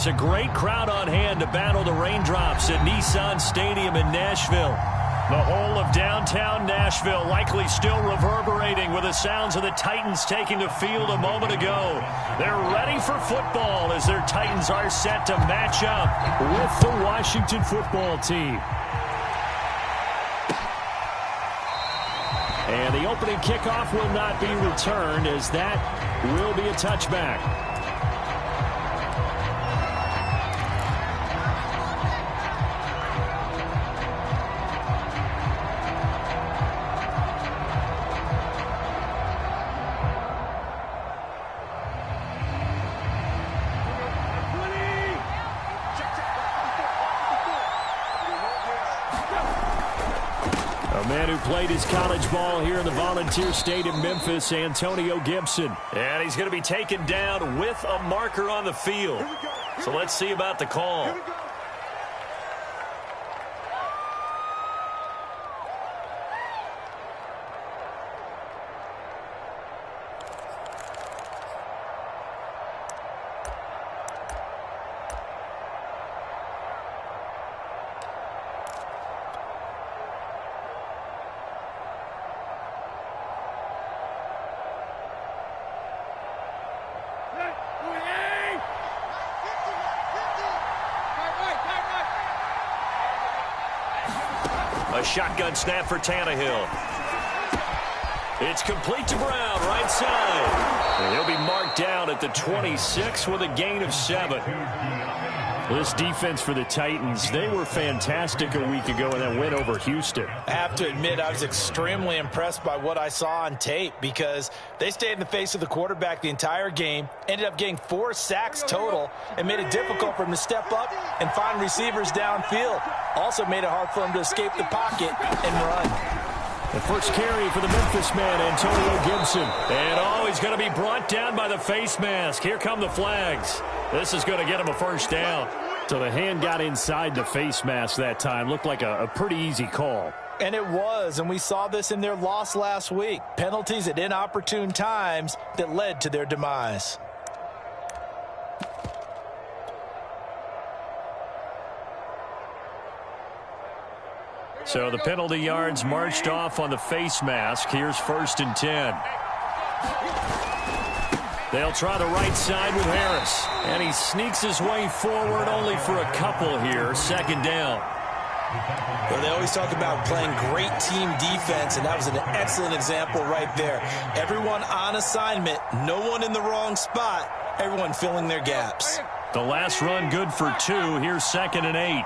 It's a great crowd on hand to battle the raindrops at Nissan Stadium in Nashville. The whole of downtown Nashville likely still reverberating with the sounds of the Titans taking the field a moment ago. They're ready for football as their Titans are set to match up with the Washington football team. And the opening kickoff will not be returned as that will be a touchback. Played his college ball here in the Volunteer State in Memphis, Antonio Gibson. And he's going to be taken down with a marker on the field. So let's see about the call. A shotgun snap for Tannehill. It's complete to Brown, right side. And he'll be marked down at the 26 with a gain of 7. This defense for the Titans, they were fantastic a week ago in that win over Houston. I have to admit, I was extremely impressed by what I saw on tape because they stayed in the face of the quarterback the entire game, ended up getting 4 sacks total, and made it difficult for him to step up and find receivers downfield. Also made it hard for him to escape the pocket and run. The first carry for the Memphis man, Antonio Gibson. And he's going to be brought down by the face mask. Here come the flags. This is going to get him a first down. So the hand got inside the face mask that time. Looked like a pretty easy call. And it was, and we saw this in their loss last week. Penalties at inopportune times that led to their demise. So the penalty yards marched off on the face mask. Here's 1st and 10. They'll try the right side with Harris. And he sneaks his way forward only for a couple here. 2nd down. Well, they always talk about playing great team defense, and that was an excellent example right there. Everyone on assignment, no one in the wrong spot, everyone filling their gaps. The last run good for 2. Here's 2nd and 8.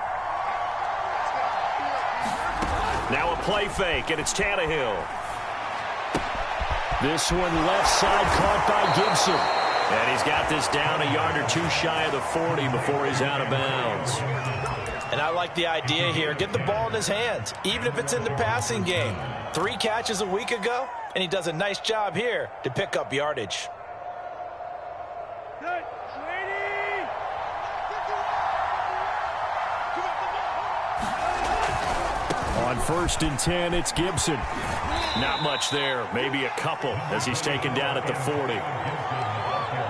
Now a play fake, and it's Tannehill. This one left side caught by Gibson. And he's got this down a yard or 2 shy of the 40 before he's out of bounds. And I like the idea here. Get the ball in his hands, even if it's in the passing game. 3 catches a week ago, and he does a nice job here to pick up yardage. On 1st and 10, it's Gibson. Not much there, maybe a couple as he's taken down at the 40.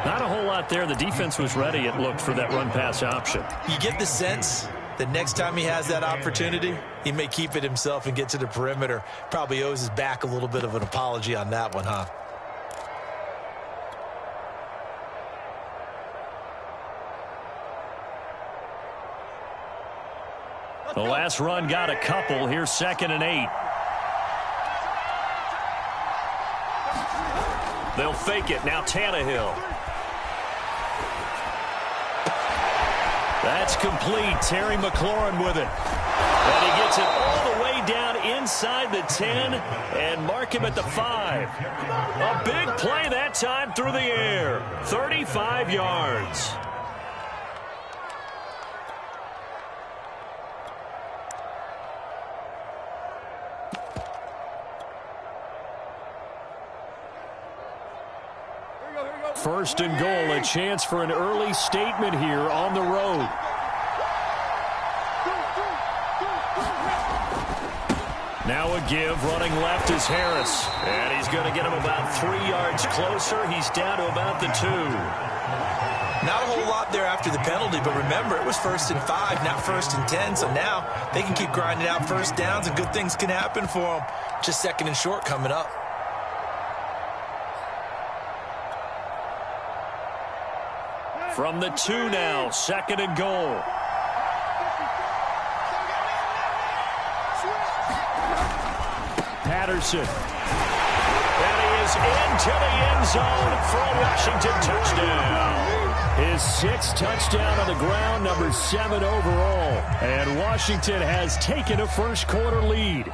Not a whole lot there. The defense was ready, it looked, for that run-pass option. You get the sense that next time he has that opportunity, he may keep it himself and get to the perimeter. Probably owes his back a little bit of an apology on that one, huh? The last run got a couple. Here's 2nd and 8. They'll fake it. Now Tannehill. That's complete. Terry McLaurin with it. And he gets it all the way down inside the 10 and mark him at the 5. A big play that time through the air. 35 yards. First and goal, a chance for an early statement here on the road. Now a give, running left is Harris. And he's going to get him about 3 yards closer. He's down to about the 2. Not a whole lot there after the penalty, but remember, it was 1st and 5, not 1st and 10, so now they can keep grinding out first downs and good things can happen for them. Just 2nd and short coming up. From the 2 now, 2nd and goal. Patterson. And he is into the end zone for a Washington touchdown. His 6th touchdown on the ground, number 7 overall. And Washington has taken a first quarter lead.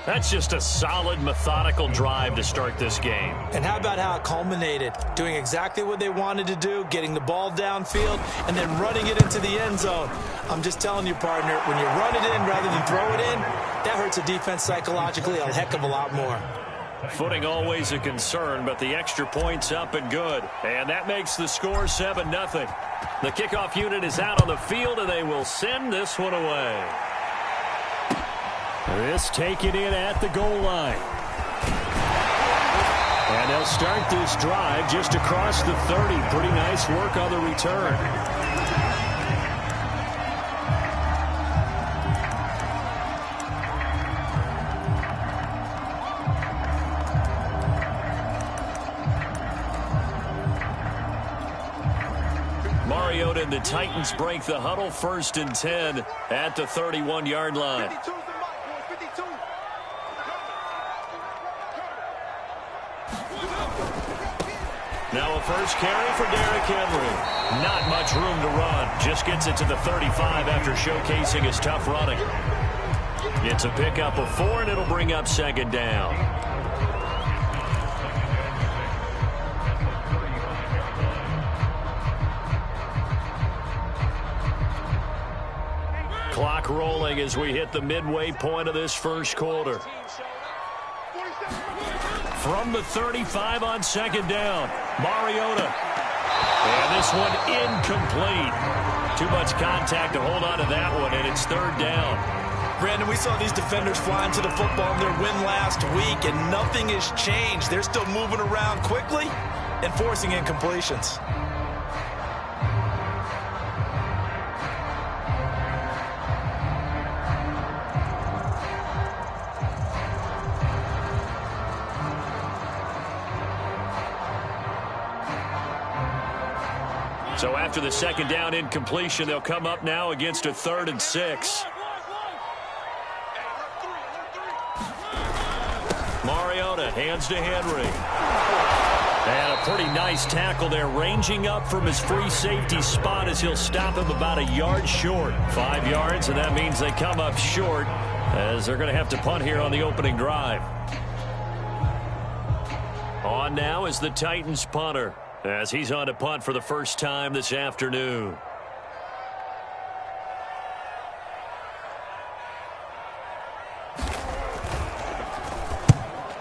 That's just a solid, methodical drive to start this game. And how about how it culminated? Doing exactly what they wanted to do, getting the ball downfield, and then running it into the end zone. I'm just telling you, partner, when you run it in rather than throw it in, that hurts a defense psychologically a heck of a lot more. Footing always a concern, but the extra point's up and good. And that makes the score 7-0. The kickoff unit is out on the field, and they will send this one away. This taken in at the goal line. And they'll start this drive just across the 30. Pretty nice work on the return. Mariota and the Titans break the huddle, 1st and 10 at the 31-yard line. Now a first carry for Derrick Henry. Not much room to run. Just gets it to the 35 after showcasing his tough running. It's a pickup of 4, and it'll bring up 2nd down. Clock rolling as we hit the midway point of this first quarter. From the 35 on 2nd down, Mariota. And this one incomplete. Too much contact to hold on to that one, and it's 3rd down. Brandon, we saw these defenders flying to the football in their win last week, and nothing has changed. They're still moving around quickly and forcing incompletions. So after the 2nd down incompletion, they'll come up now against a 3rd and 6. Mariota hands to Henry. And a pretty nice tackle there, ranging up from his free safety spot as he'll stop him about a yard short. 5 yards, and that means they come up short as they're going to have to punt here on the opening drive. On now is the Titans punter, as he's on to punt for the first time this afternoon.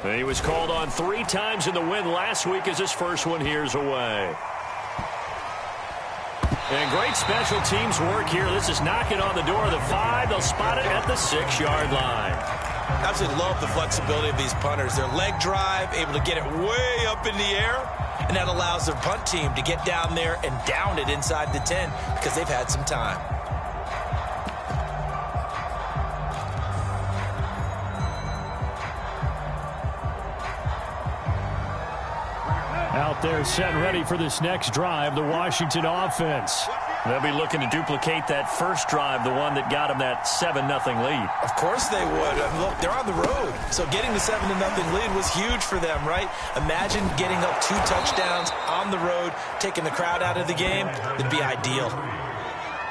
And he was called on 3 times in the win last week as his first one here's away. And great special teams work here. This is knocking on the door of the 5. They'll spot it at the 6-yard line. Absolutely love the flexibility of these punters. Their leg drive, able to get it way up in the air, and that allows their punt team to get down there and down it inside the 10 because they've had some time. Out there set ready for this next drive, the Washington offense. They'll be looking to duplicate that first drive, the one that got them that 7-0 lead. Of course they would. I mean, look, they're on the road. So getting the 7-0 lead was huge for them, right? Imagine getting up 2 touchdowns on the road, taking the crowd out of the game. It'd be ideal.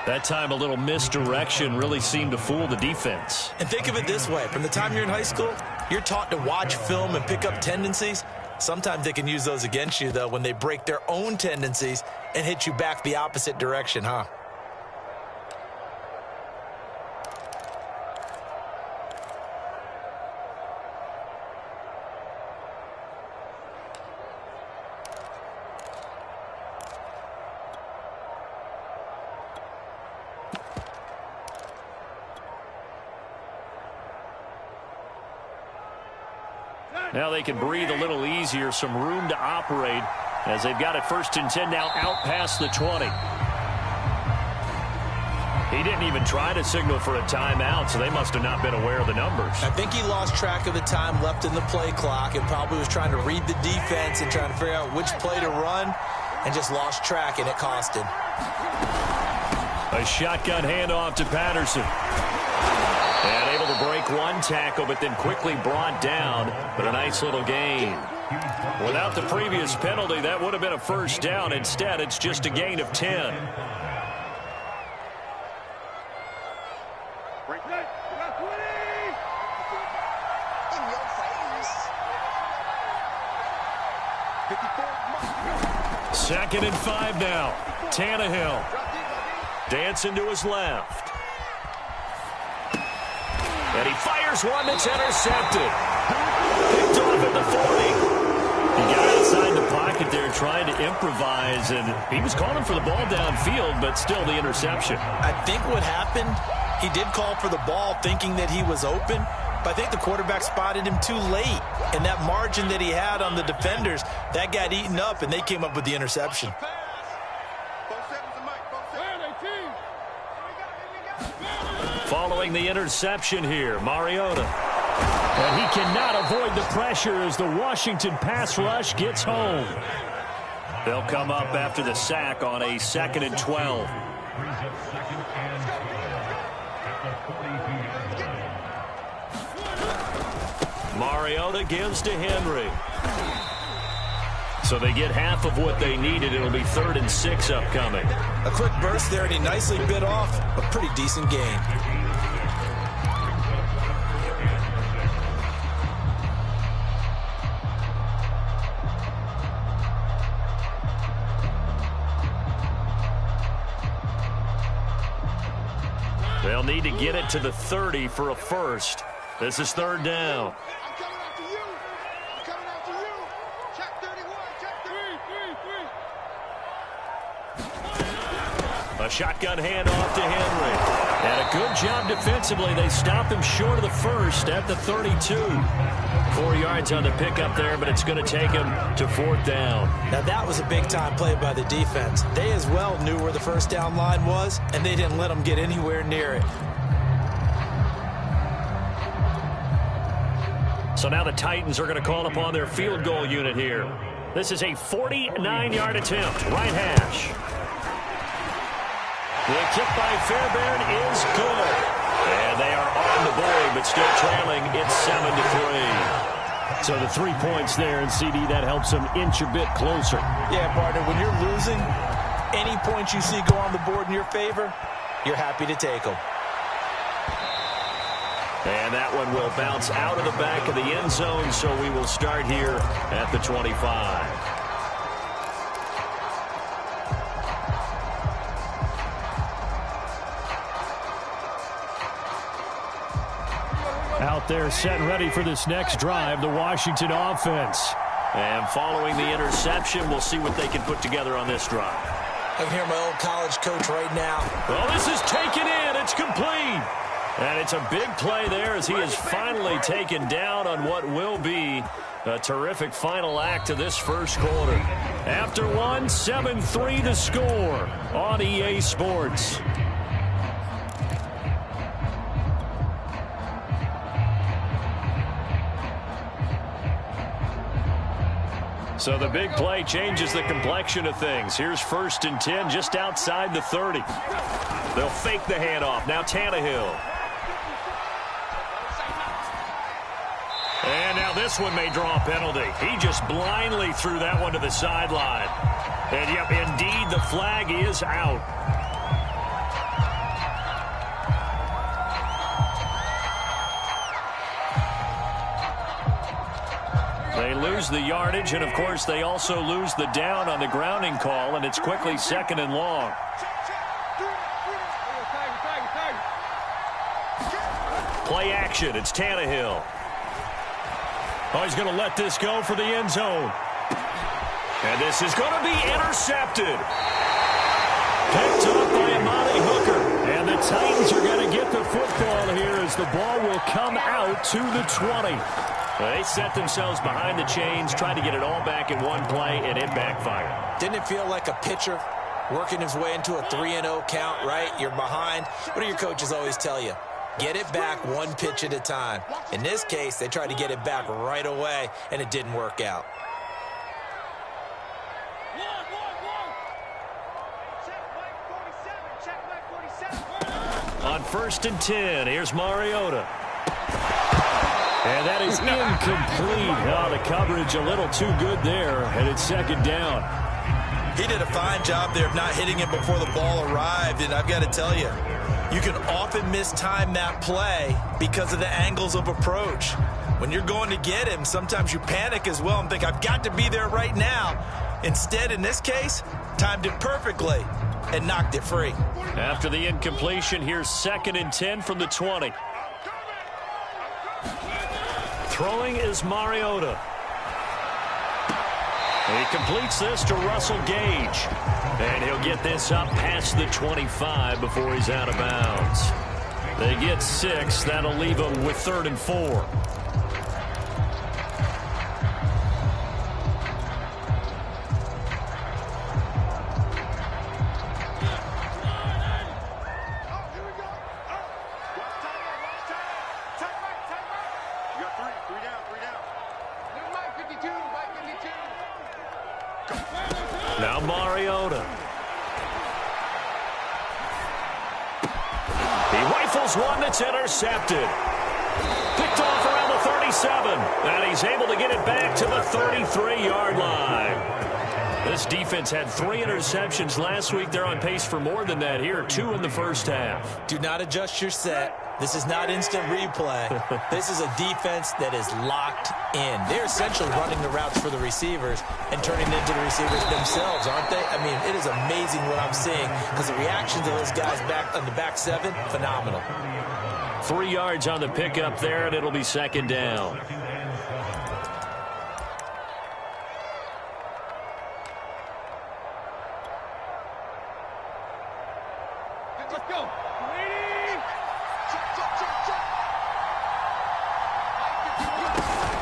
That time a little misdirection really seemed to fool the defense. And think of it this way. From the time you're in high school, you're taught to watch film and pick up tendencies. Sometimes they can use those against you, though, when they break their own tendencies and hit you back the opposite direction, huh? Now they can breathe a little easier, some room to operate as they've got it 1st and 10 now out past the 20. He didn't even try to signal for a timeout, so they must have not been aware of the numbers. I think he lost track of the time left in the play clock and probably was trying to read the defense and trying to figure out which play to run and just lost track, and it cost him. A shotgun handoff to Patterson. And able to break one tackle, but then quickly brought down. But a nice little gain. Without the previous penalty, that would have been a 1st down. Instead, it's just a gain of 10. Second and 5 now. Tannehill dancing to his left. And he fires one that's intercepted. Picked off at the 40. He got outside the pocket there trying to improvise, and he was calling for the ball downfield, but still the interception. I think what happened, he did call for the ball thinking that he was open, but I think the quarterback spotted him too late. And that margin that he had on the defenders, that got eaten up, and they came up with the interception. Following the interception here, Mariota. And he cannot avoid the pressure as the Washington pass rush gets home. They'll come up after the sack on a 2nd and 12. Mariota gives to Henry. So they get half of what they needed. It'll be 3rd and 6 upcoming. A quick burst there, and he nicely bit off a pretty decent gain. They'll need to get it to the 30 for a 1st. This is 3rd down. I'm coming after you. I'm coming after you. Check 31. Check 3. A shotgun handoff to Henry. And a good job defensively. They stop him short of the 1st at the 32. 4 yards on the pickup there, but it's going to take him to 4th down. Now, that was a big-time play by the defense. They as well knew where the 1st down line was, and they didn't let them get anywhere near it. So now the Titans are going to call upon their field goal unit here. This is a 49-yard attempt. Right hash. The kick by Fairbairn is good. And they are on the board, but still trailing. It's 7-3. So the 3 points there, and CD, that helps them inch a bit closer. Yeah, partner, when you're losing, any points you see go on the board in your favor, you're happy to take them. And that one will bounce out of the back of the end zone, so we will start here at the 25. Out there set and ready for this next drive, the Washington offense. And following the interception, we'll see what they can put together on this drive. I can hear my old college coach right now. Well, this is taken in. It's complete. And it's a big play there as he is finally taken down on what will be a terrific final act of this 1st quarter. After one, 7-3 the score on EA Sports. So the big play changes the complexion of things. Here's 1st and 10 just outside the 30. They'll fake the handoff. Now Tannehill. And now this one may draw a penalty. He just blindly threw that one to the sideline. And, yep, indeed, the flag is out. They lose the yardage, and, of course, they also lose the down on the grounding call, and it's quickly 2nd and long. Play action. It's Tannehill. Oh, he's going to let this go for the end zone. And this is going to be intercepted. Picked up by Amani Hooker. And the Titans are going to get the football here as the ball will come out to the 20. They set themselves behind the chains, tried to get it all back in one play, and it backfired. Didn't it feel like a pitcher working his way into a 3-0 count, right? You're behind. What do your coaches always tell you? Get it back one pitch at a time. In this case, they tried to get it back right away, and it didn't work out. On 1st and 10, here's Mariota. And that is incomplete. Oh, the coverage a little too good there, and it's 2nd down. He did a fine job there of not hitting it before the ball arrived, and I've got to tell you, you can often mistime that play because of the angles of approach. When you're going to get him, sometimes you panic as well and think, I've got to be there right now. Instead, in this case, timed it perfectly and knocked it free. After the incompletion, here's 2nd and 10 from the 20. Throwing is Mariota. He completes this to Russell Gage. And he'll get this up past the 25 before he's out of bounds. They get 6. That'll leave them with 3rd and 4. Now Mariota. He rifles one that's intercepted. Picked off around the 37. And he's able to get it back to the 33-yard line. This defense had 3 interceptions last week. They're on pace for more than that here. 2 in the first half. Do not adjust your set. This is not instant replay. This is a defense that is locked in. They're essentially running the routes for the receivers and turning it into the receivers themselves, aren't they? I mean, it is amazing what I'm seeing because the reactions of those guys back on the back 7, phenomenal. 3 yards on the pickup there, and it'll be 2nd down. Let's go.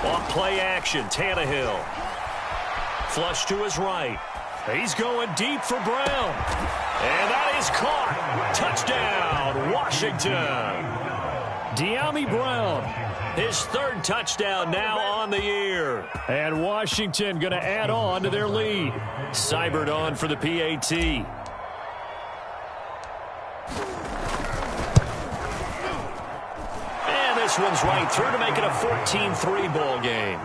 Off play action, Tannehill. Flush to his right. He's going deep for Brown. And that is caught. Touchdown, Washington. De'Ami Brown, his 3rd touchdown now on the year. And Washington going to add on to their lead. Seibert on for the PAT. This one's right through to make it a 14-3 ball game.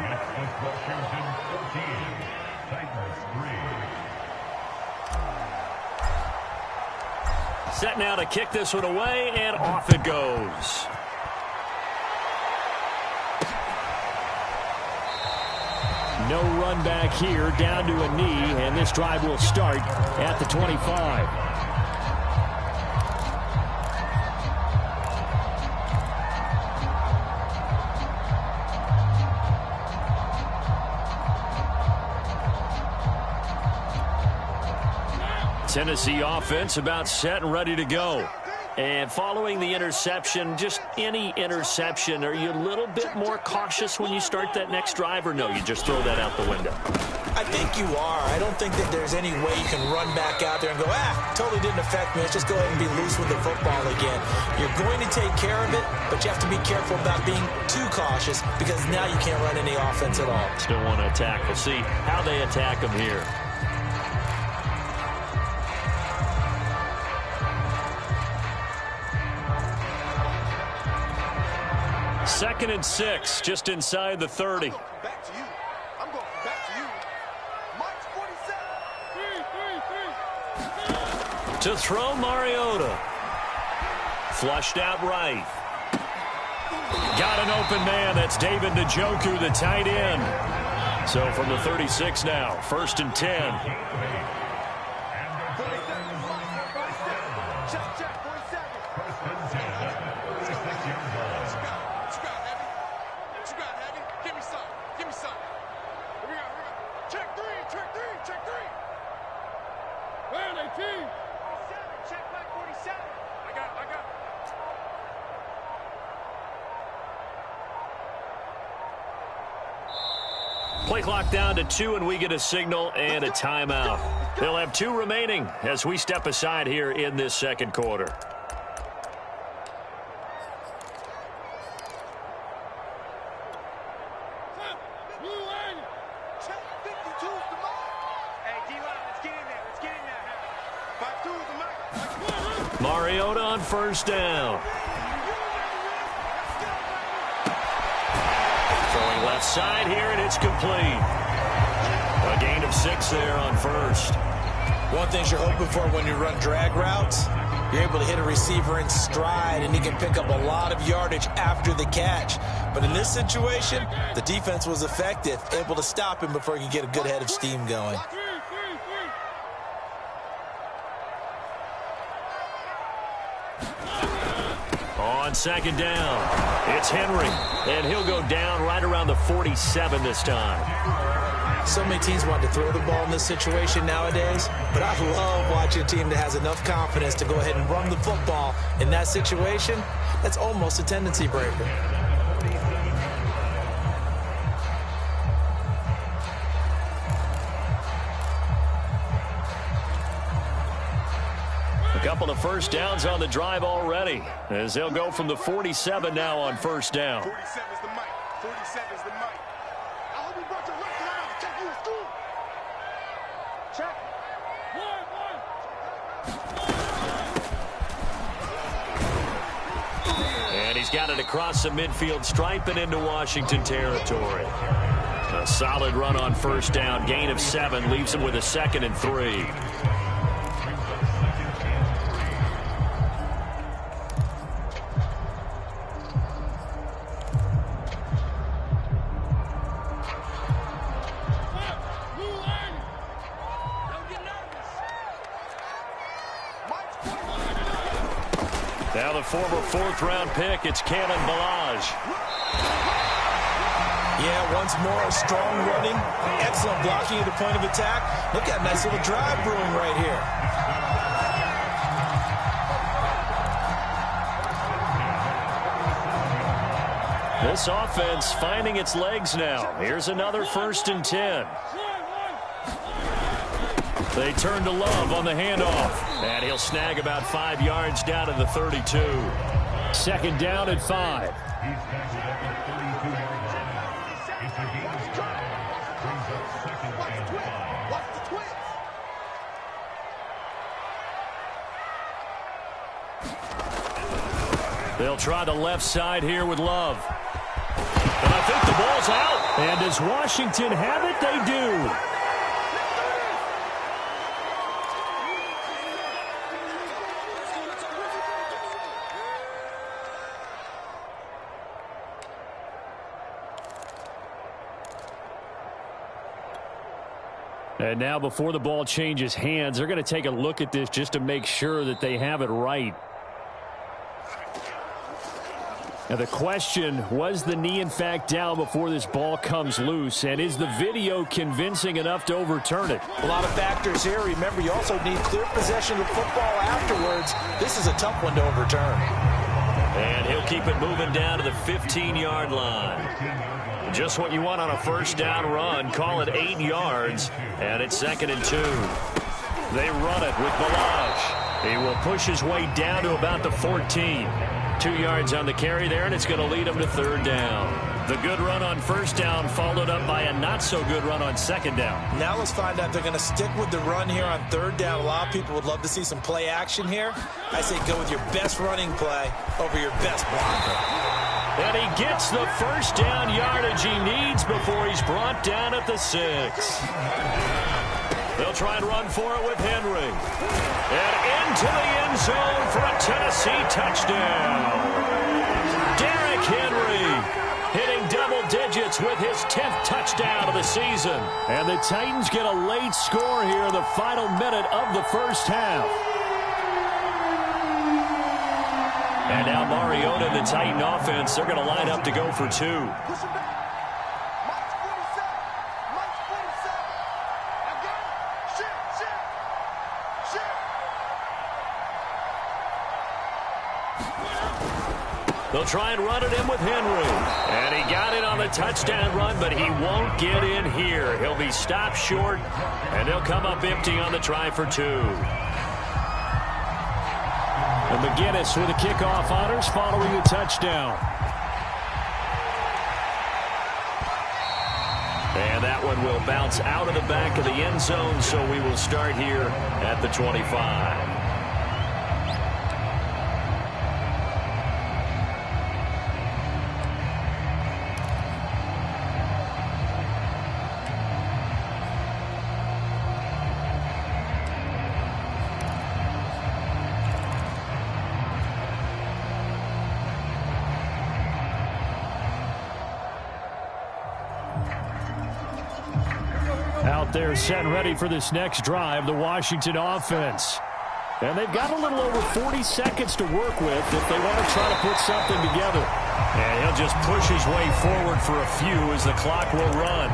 Set now to kick this one away, and off it goes. No run back here, down to a knee, and this drive will start at the 25. Tennessee offense about set and ready to go. And following the interception, just any interception, are you a little bit more cautious when you start that next drive, or no, you just throw that out the window? I think you are. I don't think that there's any way you can run back out there and go, totally didn't affect me. Let's just go ahead and be loose with the football again. You're going to take care of it, but you have to be careful about being too cautious because now you can't run any offense at all. Still want to attack. We'll see how they attack them here. 2nd and 6, just inside the 30. Back to you. I'm going back to you. March 47. To throw, Mariota. Flushed out right. Got an open man. That's David Njoku, the tight end. So from the 36 now, 1st and 10. clock down to 2, and we get a signal and a timeout. They'll have 2 remaining as we step aside here in this second quarter. Mariota on first down. Throwing left side here, and it's complete. A gain of 6 there on first. One thing you're hoping for when you run drag routes, you're able to hit a receiver in stride, and he can pick up a lot of yardage after the catch. But in this situation, the defense was effective, able to stop him before he could get a good head of steam going. On second down, it's Henry, and he'll go down right around the 47 this time. So many teams want to throw the ball in this situation nowadays, but I love watching a team that has enough confidence to go ahead and run the football. In that situation, that's almost a tendency breaker. A couple of first downs on the drive already, as they'll go from the 47 now on first down. 47's the mic. 47's the mic. I hope we brought your record around to take you to school. Check. And he's got it across the midfield stripe and into Washington territory. A solid run on first down. Gain of 7 leaves him with a 2nd and 3. Now the former 4th-round pick, it's Kalen Ballage. Yeah, once more, a strong running, excellent blocking at the point of attack. Look at a nice little drive brewing right here. This offense finding its legs now. Here's another 1st and 10. They turn to Love on the handoff. And he'll snag about 5 yards down to the 32. 2nd down and 5. They'll try the left side here with Love. And I think the ball's out. And does Washington have it? They do. And now before the ball changes hands, they're going to take a look at this just to make sure that they have it right. Now the question, was the knee in fact down before this ball comes loose? And is the video convincing enough to overturn it? A lot of factors here. Remember, you also need clear possession of the football afterwards. This is a tough one to overturn. And he'll keep it moving down to the 15-yard line. Just what you want on a first down run. Call it 8 yards, and it's 2nd and 2. They run it with Ballage. He will push his way down to about the 14. 2 yards on the carry there, and it's going to lead him to 3rd down. The good run on first down followed up by a not-so-good run on 2nd down. Now let's find out if they're going to stick with the run here on 3rd down. A lot of people would love to see some play action here. I say go with your best running play over your best blocker. And he gets the first down yardage he needs before he's brought down at the 6. They'll try and run for it with Henry. And into the end zone for a Tennessee touchdown. Derrick Henry hitting double digits with his 10th touchdown of the season. And the Titans get a late score here in the final minute of the first half. And now Mariota and the Titan offense, they're going to line up to go for 2. They'll try and run it in with Henry. And he got it on the touchdown run, but he won't get in here. He'll be stopped short, and they'll come up empty on the try for 2. And McGinnis with the kickoff honors following the touchdown. And that one will bounce out of the back of the end zone, so we will start here at the 25. Out there set ready for this next drive, the Washington offense. And they've got a little over 40 seconds to work with if they want to try to put something together. And he'll just push his way forward for a few as the clock will run.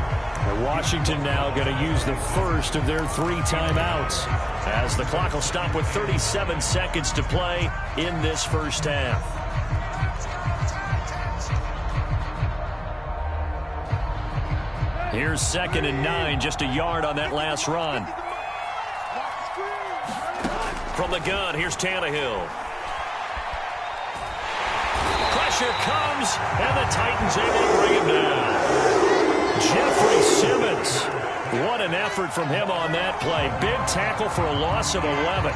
And Washington now going to use the first of their 3 timeouts, as the clock will stop with 37 seconds to play in this first half. Here's 2nd and 9, just a yard on that last run. From the gun, here's Tannehill. Pressure comes, and the Titans able to bring him down. Jeffrey Simmons. What an effort from him on that play. Big tackle for a loss of 11.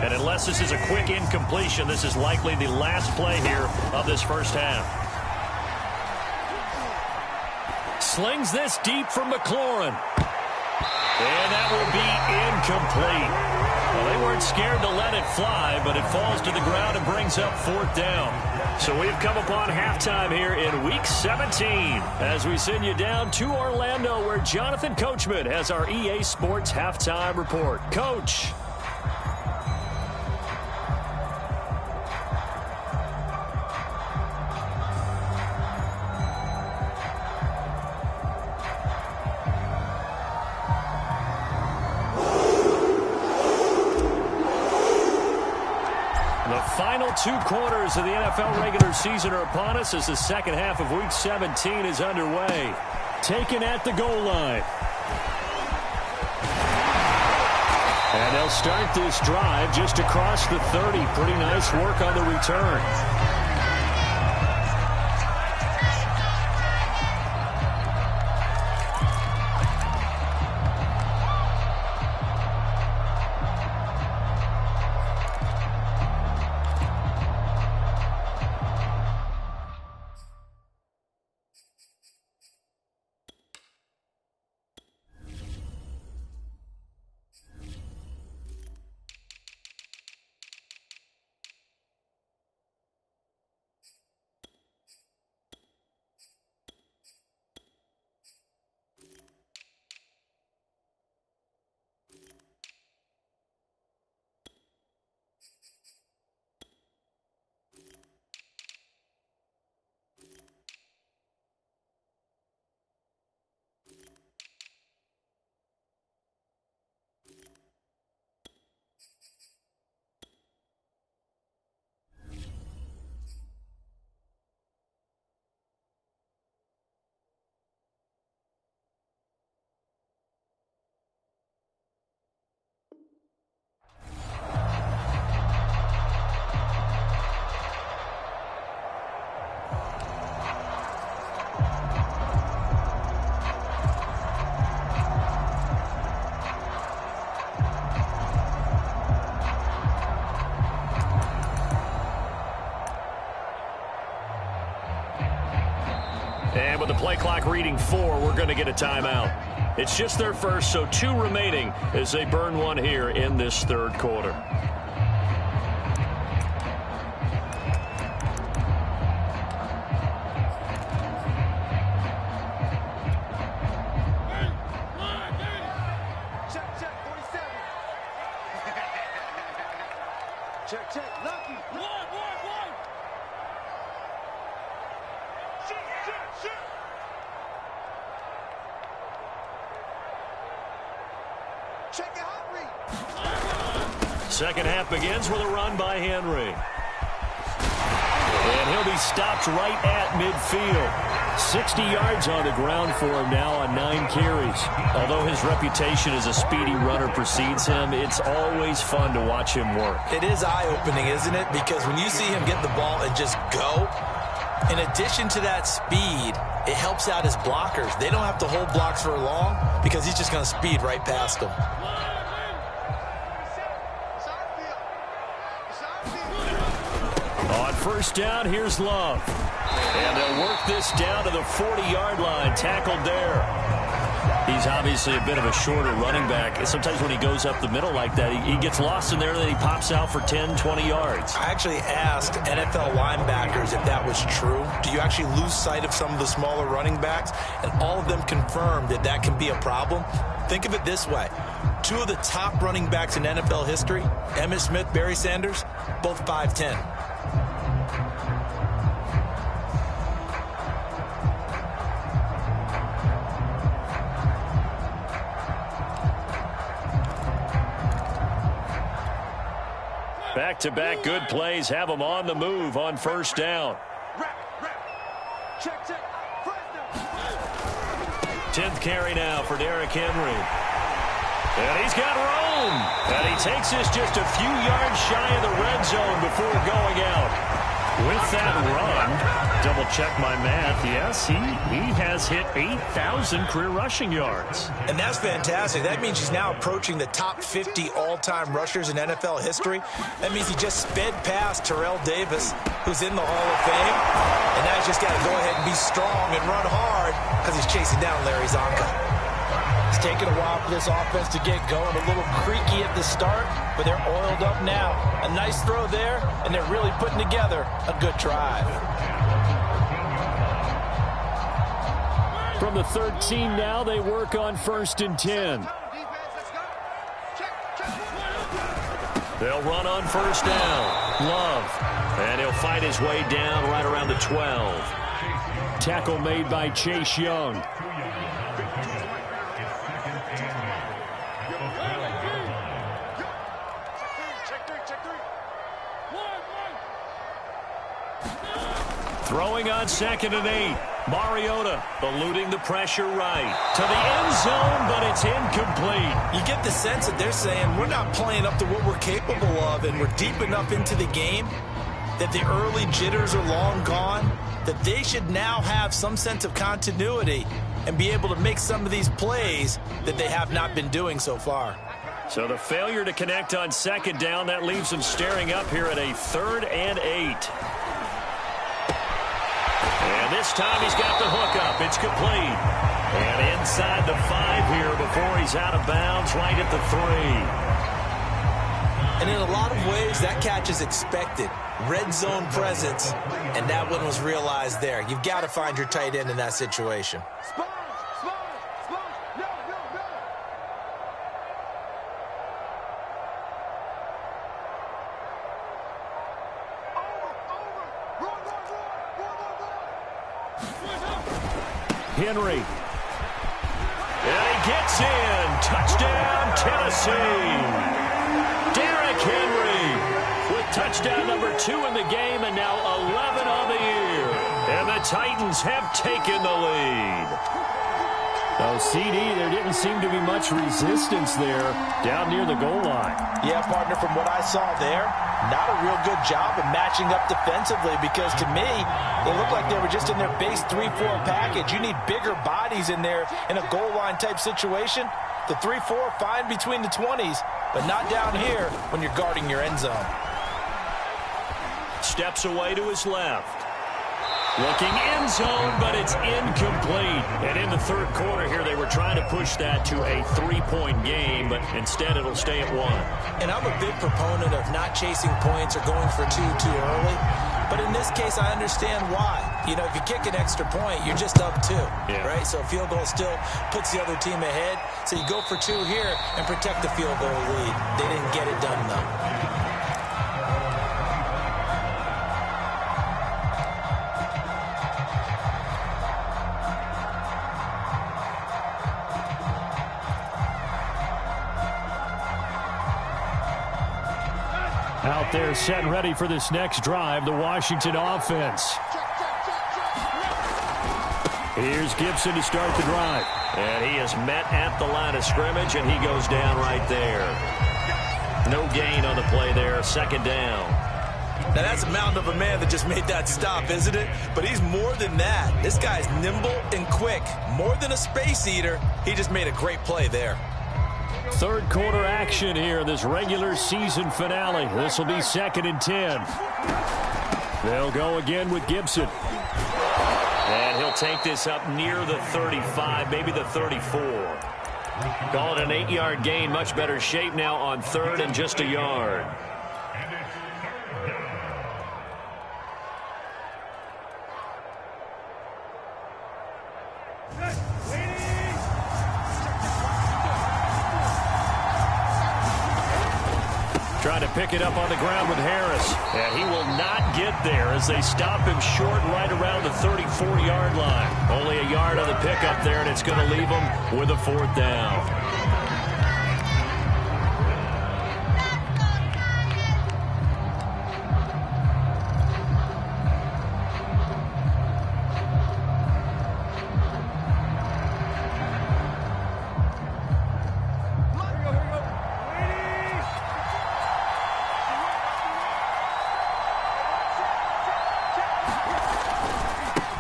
And unless this is a quick incompletion, this is likely the last play here of this first half. Slings this deep from McLaurin. And that will be incomplete. Well, they weren't scared to let it fly, but it falls to the ground and brings up 4th down. So we've come upon halftime here in Week 17 as we send you down to Orlando, where Jonathan Coachman has our EA Sports Halftime Report. Coach. Final 2 quarters of the NFL regular season are upon us as the second half of Week 17 is underway. Taken at the goal line. And they'll start this drive just across the 30. Pretty nice work on the return. And with the play clock reading 4, we're going to get a timeout. It's just their first, so 2 remaining as they burn one here in this 3rd quarter. Check, Lucky. One. Check it out, Reed. Second half begins with a run by Henry. And he'll be stopped right at midfield. 60 yards on the ground for him now on 9 carries. Although his reputation as a speedy runner precedes him, it's always fun to watch him work. It is eye-opening, isn't it? Because when you see him get the ball and just go, in addition to that speed, it helps out his blockers. They don't have to hold blocks for long because he's just going to speed right past them. On first down, here's Love. And they'll work this down to the 40-yard line. Tackled there. He's obviously a bit of a shorter running back. Sometimes when he goes up the middle like that, he gets lost in there, and then he pops out for 10, 20 yards. I actually asked NFL linebackers if that was true. Do you actually lose sight of some of the smaller running backs? And all of them confirmed that that can be a problem. Think of it this way. 2 of the top running backs in NFL history, Emmitt Smith, Barry Sanders, both 5'10". Back-to-back good plays have them on the move on first down. Check. 10th carry now for Derrick Henry. And he's got room. And he takes this just a few yards shy of the red zone before going out. With that run, double-check my math, yes, he has hit 8,000 career rushing yards. And that's fantastic. That means he's now approaching the top 50 all-time rushers in NFL history. That means he just sped past Terrell Davis, who's in the Hall of Fame. And now he's just got to go ahead and be strong and run hard because he's chasing down Larry Zonka. It's taken a while for this offense to get going. A little creaky at the start, but they're oiled up now. A nice throw there, and they're really putting together a good drive. From the 13 now, they work on 1st and 10. They'll run on first down. Love. And he'll fight his way down right around the 12. Tackle made by Chase Young. Throwing on 2nd and 8. Mariota eluding the pressure right to the end zone, but it's incomplete. You get the sense that they're saying we're not playing up to what we're capable of, and we're deep enough into the game that the early jitters are long gone, that they should now have some sense of continuity and be able to make some of these plays that they have not been doing so far. So the failure to connect on 2nd down, that leaves them staring up here at a 3rd and 8. And this time he's got the hook up. It's complete. And inside the 5 here before he's out of bounds, right at the 3. And in a lot of ways, that catch is expected. Red zone presence, and that one was realized there. You've got to find your tight end in that situation. Henry. And he gets in. Touchdown, Tennessee. Derrick Henry with touchdown number 2 in the game and now 11 on the year. And the Titans have taken the lead. Oh, CD, there didn't seem to be much resistance there down near the goal line. Yeah, partner, from what I saw there, not a real good job of matching up defensively because to me, they looked like they were just in their base 3-4 package. You need bigger bodies in there in a goal line type situation. The 3-4 fine between the 20s, but not down here when you're guarding your end zone. Steps away to his left. Looking end zone, but it's incomplete. And in the 3rd quarter here, they were trying to push that to a 3-point game, but instead it'll stay at 1. And I'm a big proponent of not chasing points or going for 2 too early. But in this case, I understand why. You know, if you kick an extra point, you're just up 2, right? So a field goal still puts the other team ahead. So you go for 2 here and protect the field goal lead. They didn't get it done, though. out there set and ready for this next drive, the Washington offense. Here's Gibson to start the drive. And he is met at the line of scrimmage, and he goes down right there. No gain on the play there, second down. Now, that's a mountain of a man that just made that stop, isn't it? But he's more than that. This guy's nimble and quick. More than a space eater. He just made a great play there. Third quarter action here in this regular season finale. This will be 2nd and 10. They'll go again with Gibson. And he'll take this up near the 35, maybe the 34. Call it an 8-yard gain. Much better shape now on 3rd and just a yard. Trying to pick it up on the ground with Harris. And he will not get there as they stop him short right around the 34-yard line. Only a yard on the pickup there, and it's going to leave him with a 4th down.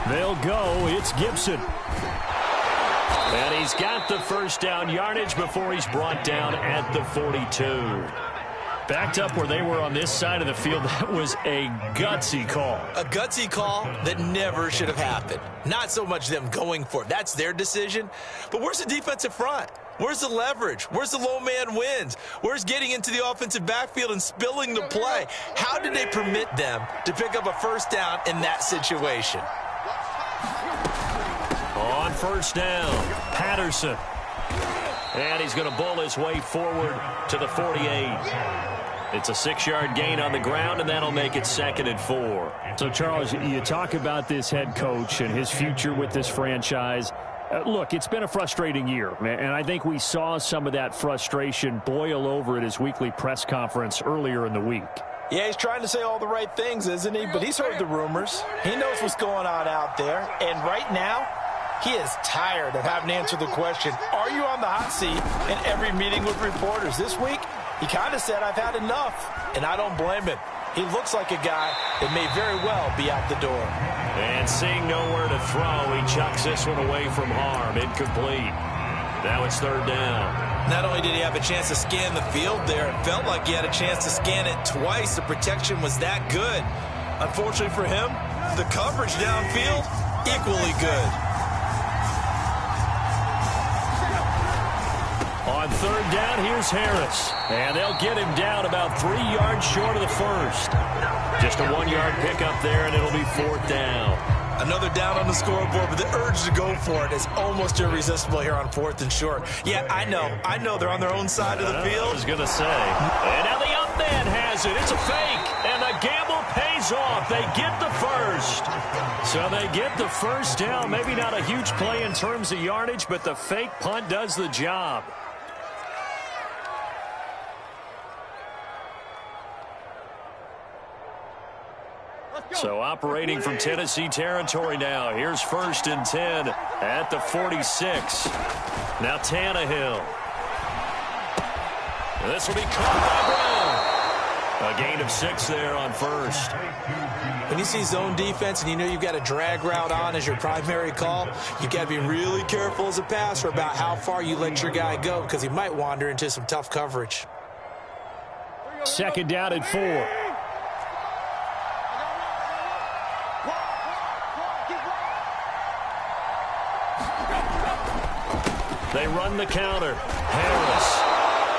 They'll go. It's Gibson. And he's got the first down yardage before he's brought down at the 42. Backed up where they were on this side of the field. That was a gutsy call. A gutsy call that never should have happened. Not so much them going for it. That's their decision. But where's the defensive front? Where's the leverage? Where's the low man wins? Where's getting into the offensive backfield and spilling the play? How did they permit them to pick up a first down in that situation? On first down, Patterson. And he's going to bull his way forward to the 48. It's a 6-yard gain on the ground, and that'll make it 2nd and 4. So, Charles, you talk about this head coach and his future with this franchise. Look, it's been a frustrating year, and I think we saw some of that frustration boil over at his weekly press conference earlier in the week. Yeah, he's trying to say all the right things, isn't he? But he's heard the rumors. He knows what's going on out there. And right now, he is tired of having to answer the question, are you on the hot seat in every meeting with reporters? This week, he kind of said, I've had enough. And I don't blame him. He looks like a guy that may very well be out the door. And seeing nowhere to throw, he chucks this one away from harm. Incomplete. Now it's 3rd down. Not only did he have a chance to scan the field there, it felt like he had a chance to scan it twice. The protection was that good. Unfortunately for him, the coverage downfield, equally good. On 3rd down, here's Harris. And they'll get him down about 3 yards short of the first. Just a 1-yard pickup there, and it'll be 4th down. Another down on the scoreboard, but the urge to go for it is almost irresistible here on 4th and short. Yeah, I know they're on their own side of the field. I was going to say. And now the up man has it. It's a fake, and the gamble pays off. They get the first. So they get the first down. Maybe not a huge play in terms of yardage, but the fake punt does the job. So operating from Tennessee territory now. Here's 1st and 10 at the 46. Now Tannehill. This will be caught by Brown. A gain of 6 there on 1st. When you see zone defense and you know you've got a drag route on as your primary call, you've got to be really careful as a passer about how far you let your guy go because he might wander into some tough coverage. 2nd down and 4. They run the counter. Harris.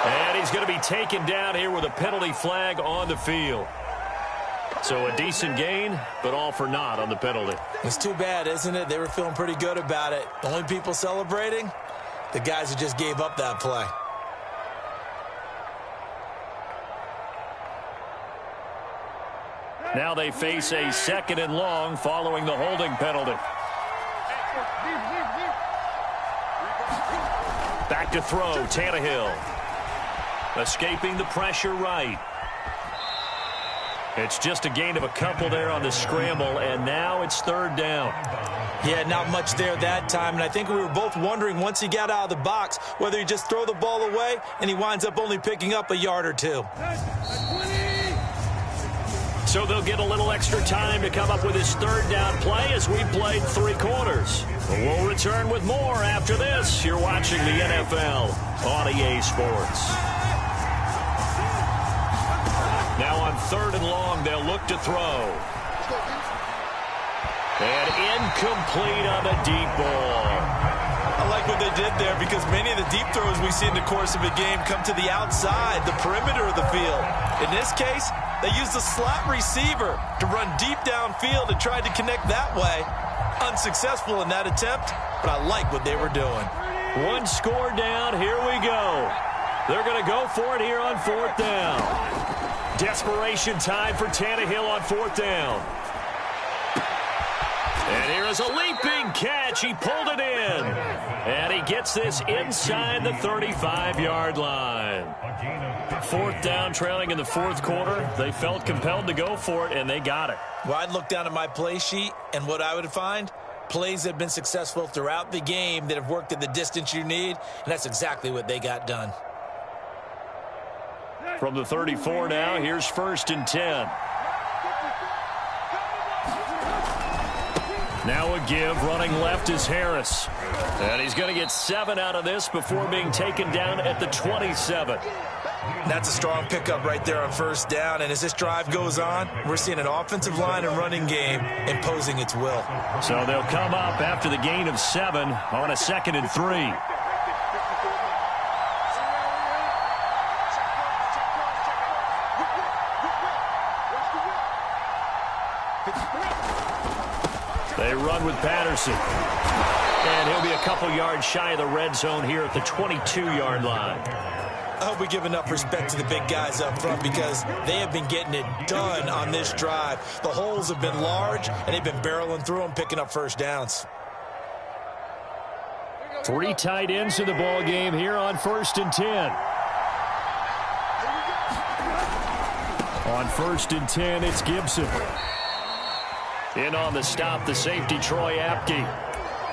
And he's going to be taken down here with a penalty flag on the field. So a decent gain, but all for naught on the penalty. It's too bad, isn't it? They were feeling pretty good about it. The only people celebrating, the guys who just gave up that play. Now they face a 2nd and long following the holding penalty. Back to throw, Tannehill. Escaping the pressure right. It's just a gain of a couple there on the scramble, and now it's third down. Yeah, not much there that time, and I think we were both wondering once he got out of the box whether he just throw the ball away and he winds up only picking up a yard or two. So they'll get a little extra time to come up with his third down play as we played 3 quarters. We'll return with more after this. You're watching the NFL on EA Sports. Now on 3rd and long, they'll look to throw. And incomplete on the deep ball. I like what they did there because many of the deep throws we see in the course of a game come to the outside, the perimeter of the field. In this case, they used the slot receiver to run deep downfield and tried to connect that way. Unsuccessful in that attempt, but I like what they were doing. 1 score down. Here we go. They're going to go for it here on 4th down. Desperation time for Tannehill on 4th down. And here is a leaping catch. He pulled it in. And he gets this inside the 35-yard line. 4th down, trailing in the 4th quarter. They felt compelled to go for it, and they got it. Well, I'd look down at my play sheet, and what I would find, plays that have been successful throughout the game that have worked at the distance you need, and that's exactly what they got done. From the 34 now, here's 1st and 10. Now a give, running left is Harris. And he's going to get 7 out of this before being taken down at the 27. That's a strong pickup right there on 1st down, and as this drive goes on, we're seeing an offensive line and running game imposing its will. So they'll come up after the gain of 7 on a 2nd and 3. They run with Patterson. And he'll be a couple yards shy of the red zone here at the 22-yard line. I hope we give enough respect to the big guys up front because they have been getting it done on this drive. The holes have been large, and they've been barreling through them, picking up 1st downs. 3 tight ends in the ball game here on 1st and 10. On 1st and 10, it's Gibson. In on the stop, the safety, Troy Apke.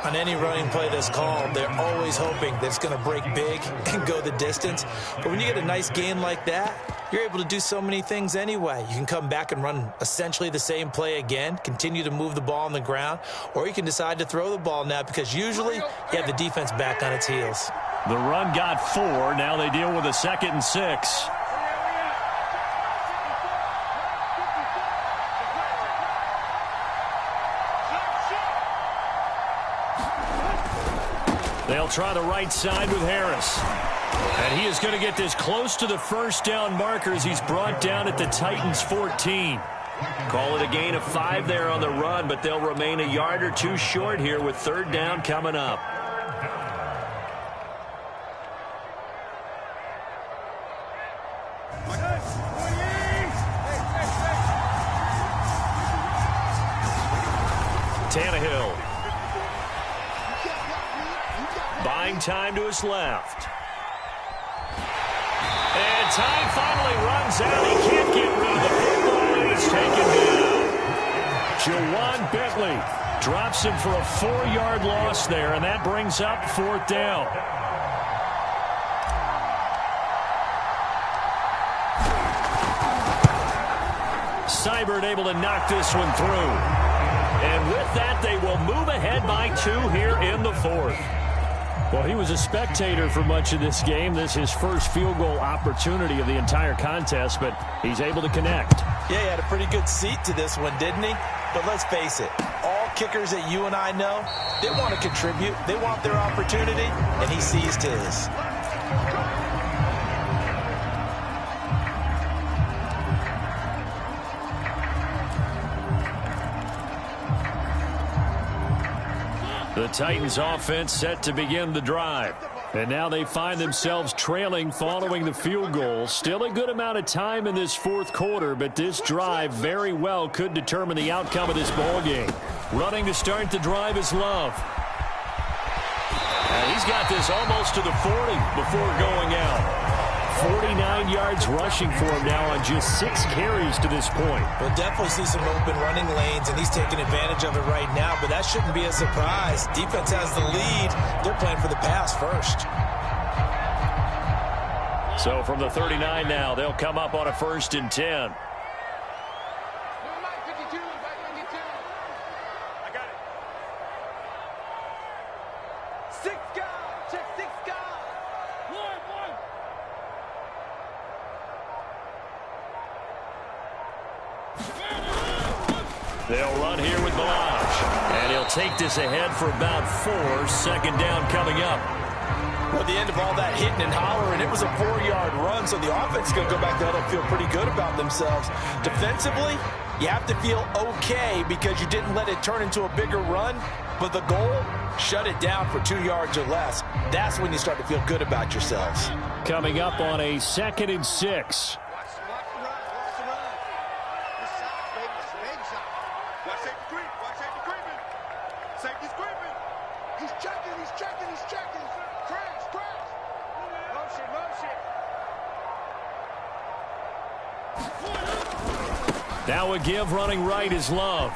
On any running play that's called, they're always hoping that it's going to break big and go the distance. But when you get a nice gain like that, you're able to do so many things anyway. You can come back and run essentially the same play again, continue to move the ball on the ground, or you can decide to throw the ball now because usually you have the defense back on its heels. The run got 4. Now they deal with a 2nd and 6. They'll try the right side with Harris. And he is going to get this close to the 1st down marker as he's brought down at the Titans' 14. Call it a gain of 5 there on the run, but they'll remain a yard or 2 short here with 3rd down coming up. Tannehill. Buying time to his left. And time finally runs out. He can't get rid of the football, and he's taken down. Jawan Bentley drops him for a 4-yard loss there, and that brings up 4th down. Seibert able to knock this one through. And with that, they will move ahead by 2 here in the 4th. Well, he was a spectator for much of this game. This is his first field goal opportunity of the entire contest, but he's able to connect. Yeah, he had a pretty good seat to this one, didn't he? But let's face it, all kickers that you and I know, they want to contribute. They want their opportunity, and he seized his. The Titans offense set to begin the drive. And now they find themselves trailing following the field goal. Still a good amount of time in this 4th quarter, but this drive very well could determine the outcome of this ball game. Running to start the drive is Love. And he's got this almost to the 40 before going out. 49 yards rushing for him now on just 6 carries to this point. We'll definitely see some open running lanes, and he's taking advantage of it right now, but that shouldn't be a surprise. Defense has the lead. They're playing for the pass first. So from the 39 now, they'll come up on a 1st and 10. They'll run here with Melange. And he'll take this ahead for about 4. 2nd down coming up. Well, at the end of all that hitting and hollering, it was a 4-yard run, so the offense is going to go back there and feel pretty good about themselves. Defensively, you have to feel okay because you didn't let it turn into a bigger run, but the goal, shut it down for 2 yards or less. That's when you start to feel good about yourselves. Coming up on a 2nd and 6. Now a give running right is Love.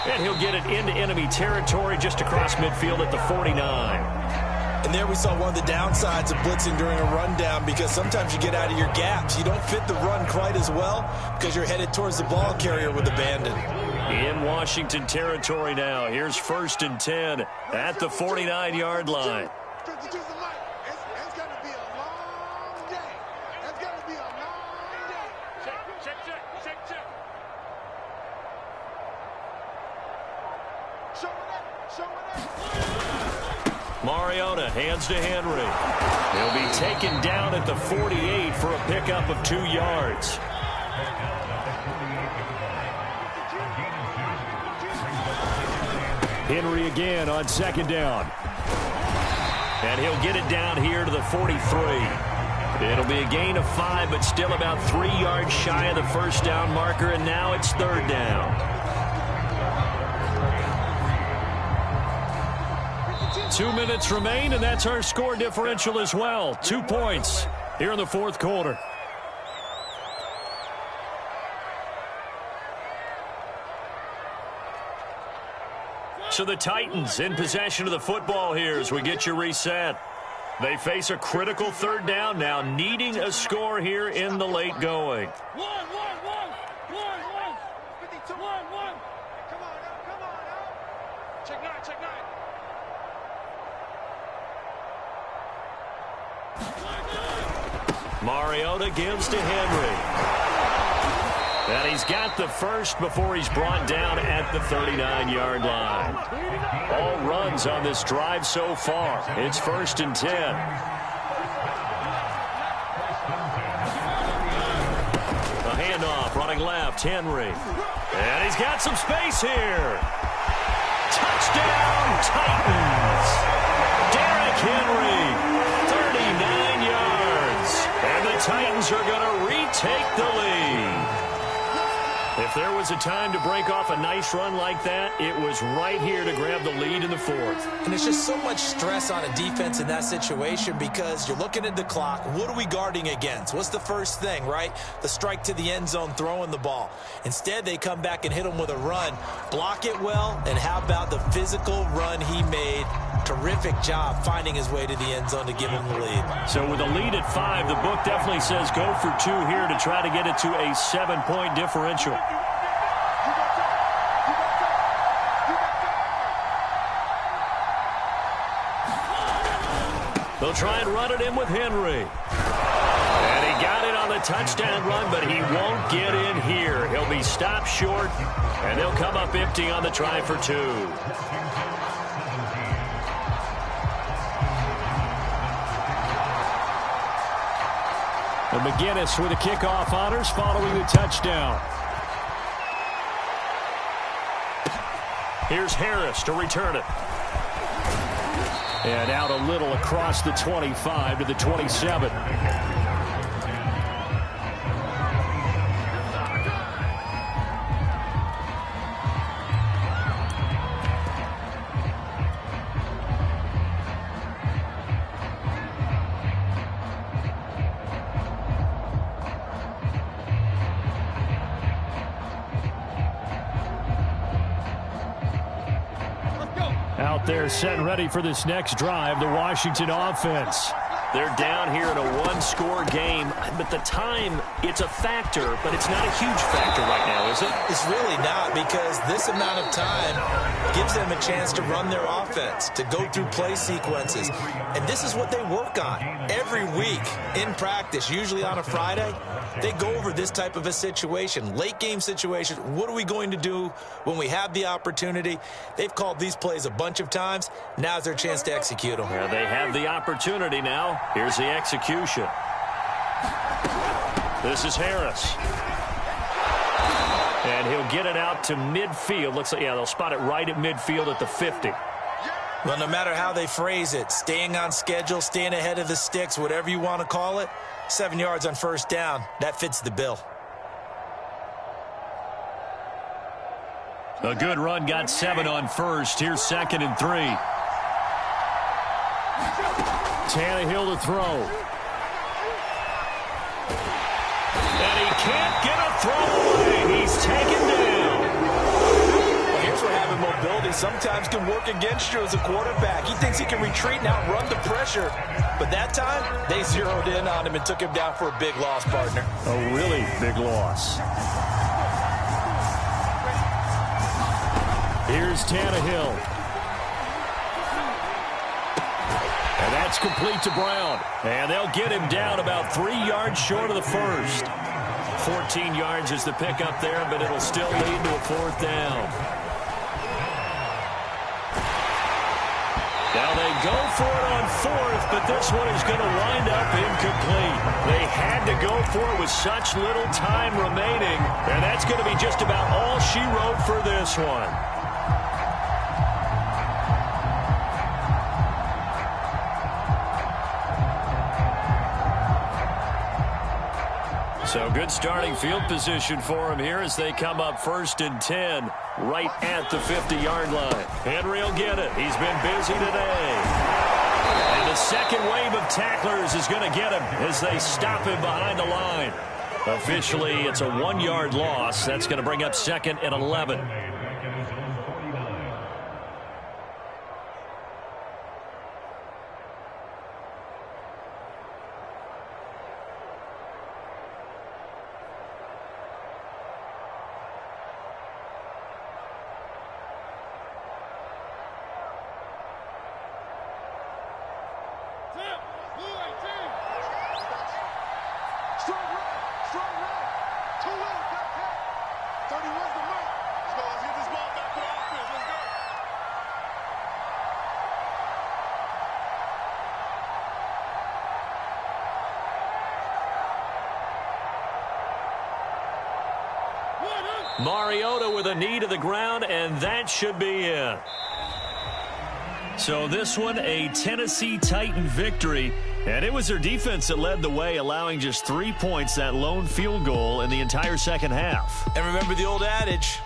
And he'll get it into enemy territory just across midfield at the 49. And there we saw one of the downsides of blitzing during a rundown because sometimes you get out of your gaps. You don't fit the run quite as well because you're headed towards the ball carrier with abandon. In Washington territory now. Here's 1st and 10 at the 49-yard line. Mariota hands to Henry. He'll be taken down at the 48 for a pickup of 2 yards. Henry again on 2nd down. And he'll get it down here to the 43. It'll be a gain of 5, but still about 3 yards shy of the 1st down marker, and now it's 3rd down. 2 minutes remain, and that's our score differential as well. 2 points here in the 4th quarter. So the Titans in possession of the football here as we get you reset. They face a critical 3rd down now, needing a score here in the late going. 1. 52. 1. Come on now. Check 9. Mariota gives to Henry. And he's got the first before he's brought down at the 39-yard line. All runs on this drive so far. It's 1st and 10. A handoff running left, Henry. And he's got some space here. Touchdown, Titans. Derrick Henry, 39 yards. And the Titans are going to retake the lead. If there was a time to break off a nice run like that, it was right here to grab the lead in the 4th. And it's just so much stress on a defense in that situation because you're looking at the clock. What are we guarding against? What's the first thing, right? The strike to the end zone, throwing the ball. Instead, they come back and hit him with a run. Block it well, and how about the physical run he made? Terrific job finding his way to the end zone to give him the lead. So with a lead at 5, the book definitely says go for 2 here to try to get it to a 7-point differential. They'll try and run it in with Henry. And he got it on the touchdown run, but he won't get in here. He'll be stopped short, and they'll come up empty on the try for 2. And McGinnis with the kickoff honors following the touchdown. Here's Harris to return it. And out a little across the 25 to the 27. out there set and ready for this next drive, the Washington offense. They're down here in a one-score game, but the time, it's a factor, but it's not a huge factor right now, is it? It's really not, because this amount of time gives them a chance to run their offense, to go through play sequences. And this is what they work on every week in practice, usually on a Friday. They go over this type of a situation, late game situation. What are we going to do when we have the opportunity? They've called these plays a bunch of times. Now's their chance to execute them. Yeah, they have the opportunity now. Here's the execution. This is Harris. And he'll get it out to midfield. Looks like, yeah, they'll spot it right at midfield at the 50. Well, no matter how they phrase it, staying on schedule, staying ahead of the sticks, whatever you want to call it, 7 yards on first down, that fits the bill. A good run, got 7 on first. Here's 2nd and 3. Tannehill to throw. And he can't get a throw away. He's taken down. Well, here's where having mobility sometimes can work against you as a quarterback. He thinks he can retreat and outrun the pressure. But that time, they zeroed in on him and took him down for a big loss, partner. A really big loss. Here's Tannehill. And that's complete to Brown. And they'll get him down about 3 yards short of the first. 14 yards is the pickup there, but it'll still lead to a 4th down. Now they go for it on 4th, but this one is going to wind up incomplete. They had to go for it with such little time remaining, and that's going to be just about all she wrote for this one. So good starting field position for him here as they come up 1st and 10 right at the 50-yard line. Henry will get it. He's been busy today. And the second wave of tacklers is going to get him as they stop him behind the line. Officially, it's a 1-yard loss. That's going to bring up 2nd and 11. Mariota with a knee to the ground, and that should be it. So this one, a Tennessee Titan victory, and it was their defense that led the way, allowing just 3 points, that lone field goal in the entire second half. And remember the old adage,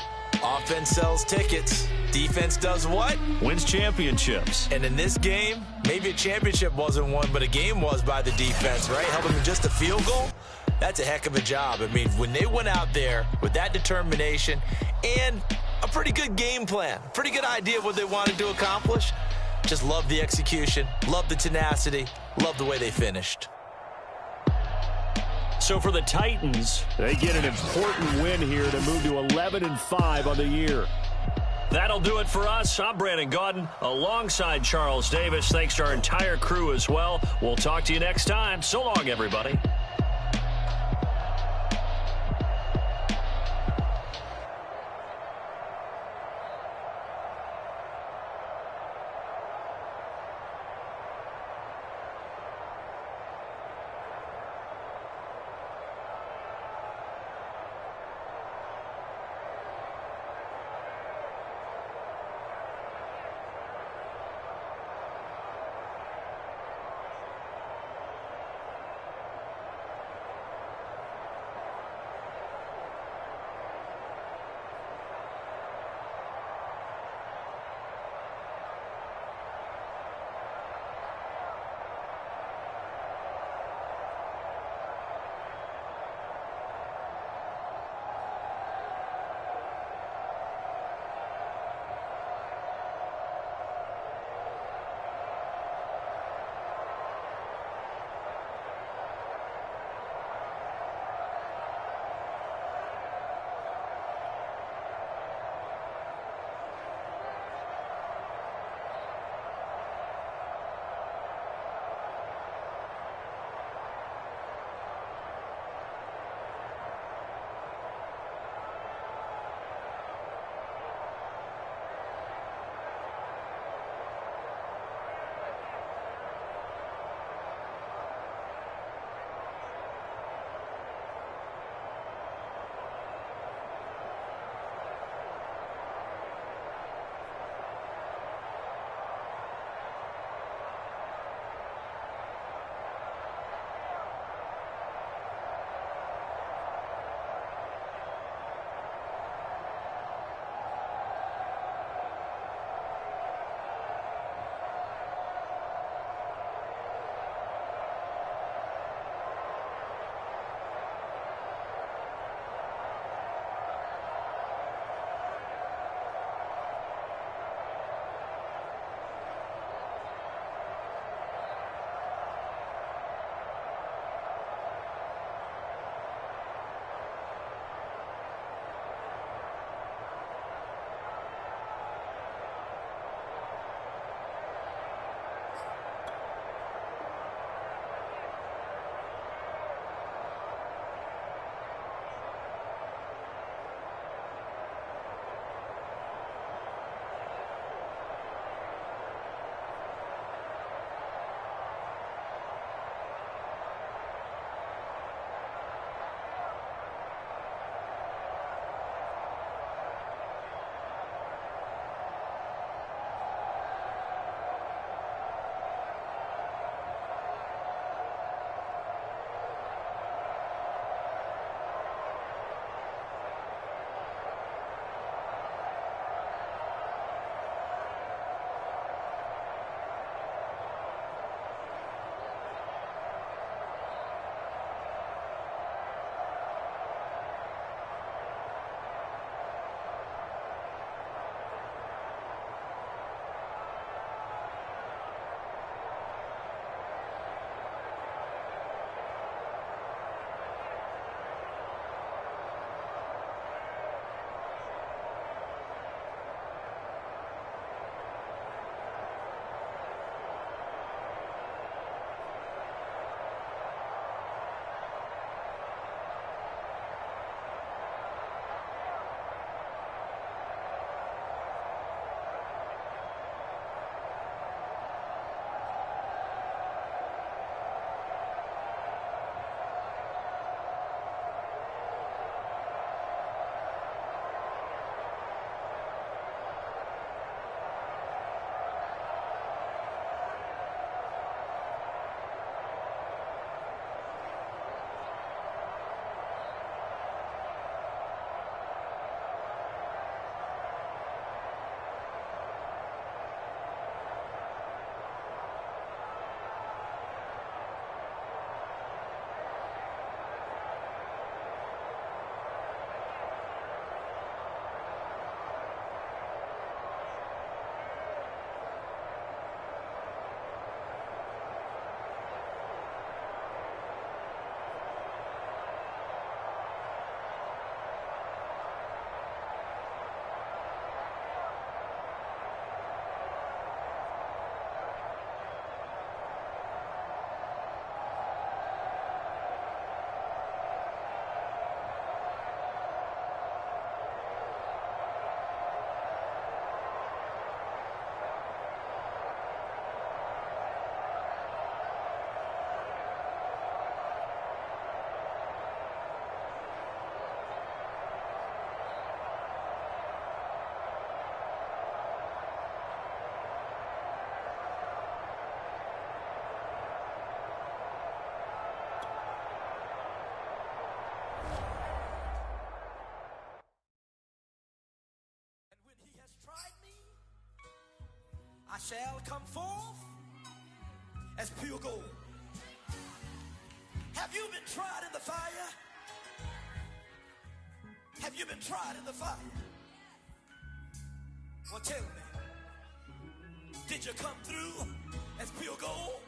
offense sells tickets. Defense does what? Wins championships. And in this game, maybe a championship wasn't won, but a game was by the defense, right? Helping them just a field goal. That's a heck of a job. I mean, when they went out there with that determination and a pretty good game plan, pretty good idea of what they wanted to accomplish, just love the execution, love the tenacity, love the way they finished. So for the Titans, they get an important win here to move to 11-5 on the year. That'll do it for us. I'm Brandon Gaudin alongside Charles Davis. Thanks to our entire crew as well. We'll talk to you next time. So long, everybody. I shall come forth as pure gold. Have you been tried in the fire? Have you been tried in the fire? Well, tell me, did you come through as pure gold?